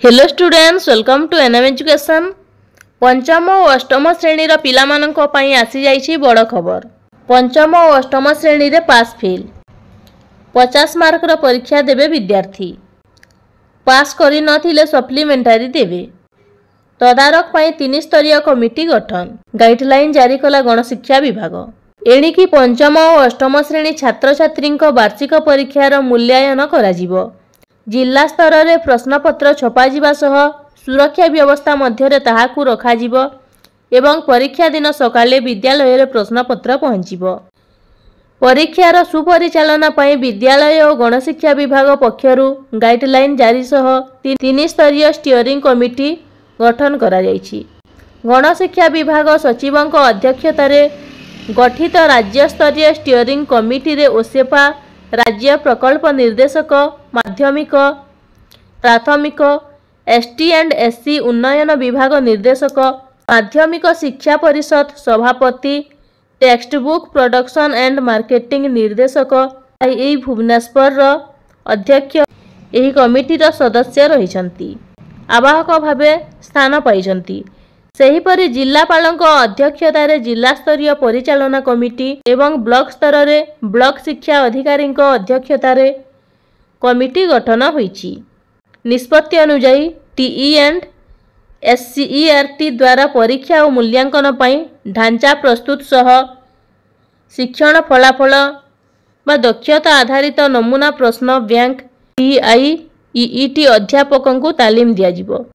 Hello students, welcome to NM education. पंचम और अष्टम श्रेणी पिलामानंको पई आसी जाइछि बड़ खबर। पंचम और अष्टम श्रेणी रे पास फेल 50 मार्क रो परीक्षा देबे विद्यार्थी। पास करि नथिले सप्लीमेंटारी देबे। तदारक पई 3 स्तरीय कमिटी गठन। गाइडलाइन जारी कला गणशिक्षा विभाग। एणिकी पंचम और अष्टम श्रेणी छात्र छात्री वार्षिक परीक्षार मूल्यांकन कराजिबो। जिला स्तर में प्रश्नपत्र छपाजिबा सह सुरक्षा व्यवस्था मध्य ताहाकू रखाजिबो एवं परीक्षा दिन सकाले विद्यालय रे प्रश्नपत्र पहुंचीबो। परीक्षार सुपरिचालना पई विद्यालय और गणशिक्षा विभाग पक्षरु गाइडलाइन जारी सह 3 स्तरीय स्टीयरिंग कमिटी गठन करा जायछि। गणशिक्षा विभाग सचिवंक अध्यक्षतार गठित राज्य स्तरीय स्टीयरिंग कमिटी रे ओसेपा राज्य प्रकल्प निर्देशक माध्यमिक प्राथमिक एसटी एंड एससी उन्नयन विभाग निर्देशक माध्यमिक शिक्षा परिषद सभापति text book production and marketing निर्देशक आई भुवनेश्वर अध्यक्ष एही कमिटी सदस्य रहिछंती। आवाहक भावे स्थान पाइछंती। सेहीपरि जिलापालक अध्यक्षतार जिला स्तरीय परिचालना कमिटी एवं ब्लॉक स्तर रे ब्लॉक शिक्षा अधिकारी अध्यक्षतार कमिटी गठन होईछि। निष्पत्ति अनुसार टीई एंड एससीईआरटी द्वारा परीक्षा और मूल्यांकन पई ढांचा प्रस्तुत सह शिक्षण फलाफल दक्षता आधारित नमूना प्रश्न बैंक टीआईईटी अध्यापकों को तालीम दियाजिबो।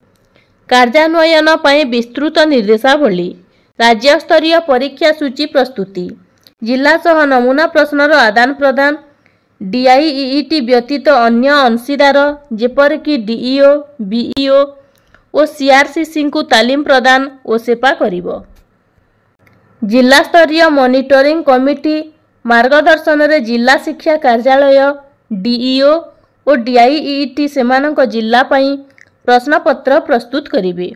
कार्यान्वयन पई विस्तृत निर्देशावली। राज्य स्तरीय परीक्षा सूची प्रस्तुति। जिला सह नमूना प्रश्नर आदान प्रदान। डीआईईटी व्यतीत अन्य अंशीदार जेपरिक डीईओ बीईओ और सीआरसीसी को तालीम प्रदान और सेवा करिबो। जिला स्तरीय मॉनिटरिंग कमिटी मार्गदर्शन रे जिला शिक्षा कार्यालय डीईओ और डीआईईटी सेमानक जिला पई प्रश्नपत्र प्रस्तुत करिवे।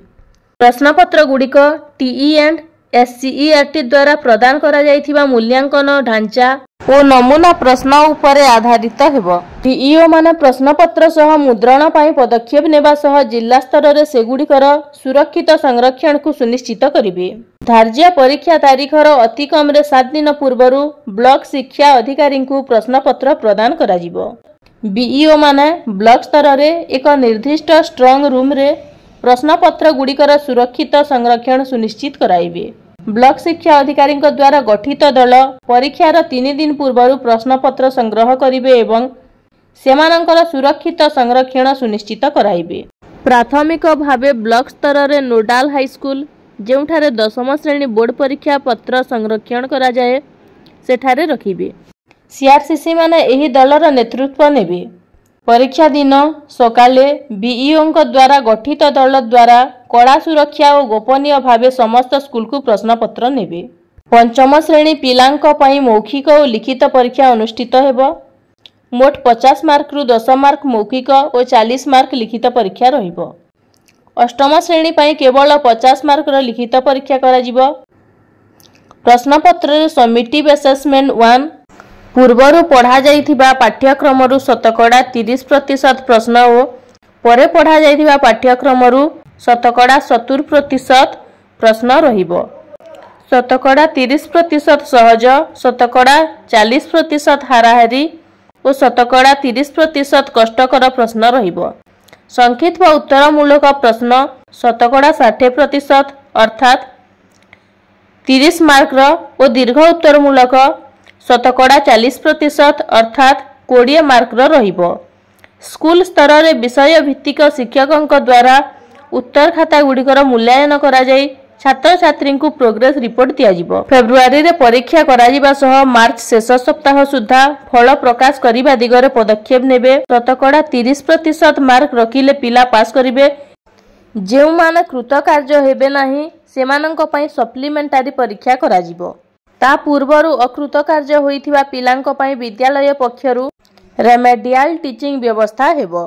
प्रश्नपत्र गुड़िक टीई एंड एससीईआरटी द्वारा प्रदान करा जायथिबा मूल्यांकन ढांचा और नमूना प्रश्न उपरे आधारित हेबो। डीईओ माने प्रश्नपत्र सह मुद्रण पई पदक्षेप नेबा सह जिला स्तर रे सेगुड़िकर सुरक्षित संरक्षण को सुनिश्चित करिवे। धार्य परीक्षा तारीखर अति कम रे 7 दिन पूर्वरु ब्लॉक शिक्षा अधिकारी को प्रश्नपत्र प्रदान करा जिवो। बीईओ माने ब्लॉक स्तर रे एक निर्दिष्ट स्ट्रॉन्ग रूम रे प्रश्नपत्र गुड़िकर सुरक्षित संरक्षण सुनिश्चित कराइबे। ब्लॉक शिक्षा अधिकारी द्वारा गठित दल परीक्षार 3 दिन पूर्व प्रश्नपत्र संग्रह करिवे एवं सेमानंकर सुरक्षित संरक्षण सुनिश्चित कराइबे। प्राथमिक भावे ब्लॉक स्तर रे नोडाल हाईस्कूल जेउठारे 10म श्रेणी बोर्ड परीक्षा पत्र संरक्षण करा जाए सेठारे रखिबे। सीआरसीसी माने एही दलर नेतृत्व नेबे। परीक्षा दिन सकाले बीईओ द्वारा गठित दल द्वारा कड़ा सुरक्षा और गोपनीय भावे समस्त स्कूल को प्रश्नपत्र नेबे। पंचम श्रेणी पिलांक पई मौखिक और लिखित परीक्षा अनुष्ठित हेबो। मोट 50 मार्क रु 10 मार्क मौखिक और 40 मार्क लिखित परीक्षा रहिबो। अष्टम श्रेणी पई केवल 50 मार्क रो लिखित परीक्षा करा जिवो। प्रश्नपत्र रे समिटिव असेसमेंट 1 पूर्वरु पढ़ा जाइथिबा पाठ्यक्रमरु शतकड़ा 30% प्रश्न और परे पढ़ा जाइथिबा पाठ्यक्रमरु शतकड़ा 70% प्रश्न रहिबो। शतकड़ा 30% सहज, शतकड़ा 40% हाराहारी और शतकड़ा 30% कष्टकर प्रश्न रहिबो। संक्षिप्त व उत्तरमूलक प्रश्न शतकड़ा 60% अर्थात 30 मार्क और दीर्घ उत्तरमूलक शतकड़ा 40% अर्थात 20 मार्क रहिबो। स्कूल स्तर रे विषय भित्तिक शिक्षकों द्वारा उत्तर खाता गुड़िकर मूल्यांकन करा जाई छात्र छात्री को प्रोग्रेस रिपोर्ट दियाजिबो। फेब्रुआरी रे परीक्षा कराजिबा सह मार्च शेष सप्ताह सुधा फल प्रकाश करिबा दिगरे पदक्षेप नेबे। शतकड़ा 30% मार्क रखिले पिला पास करिवे। जेउ माने कृतकार्य हेबे नाही सेमानंक पई सप्लीमेंटारी परीक्षा कराजिबो। ता पूर्वरु अकृतकार्य होइथिबा पिलांक पई विद्यालय पक्षरु रेमेडियल टीचिंग व्यवस्था हेबो।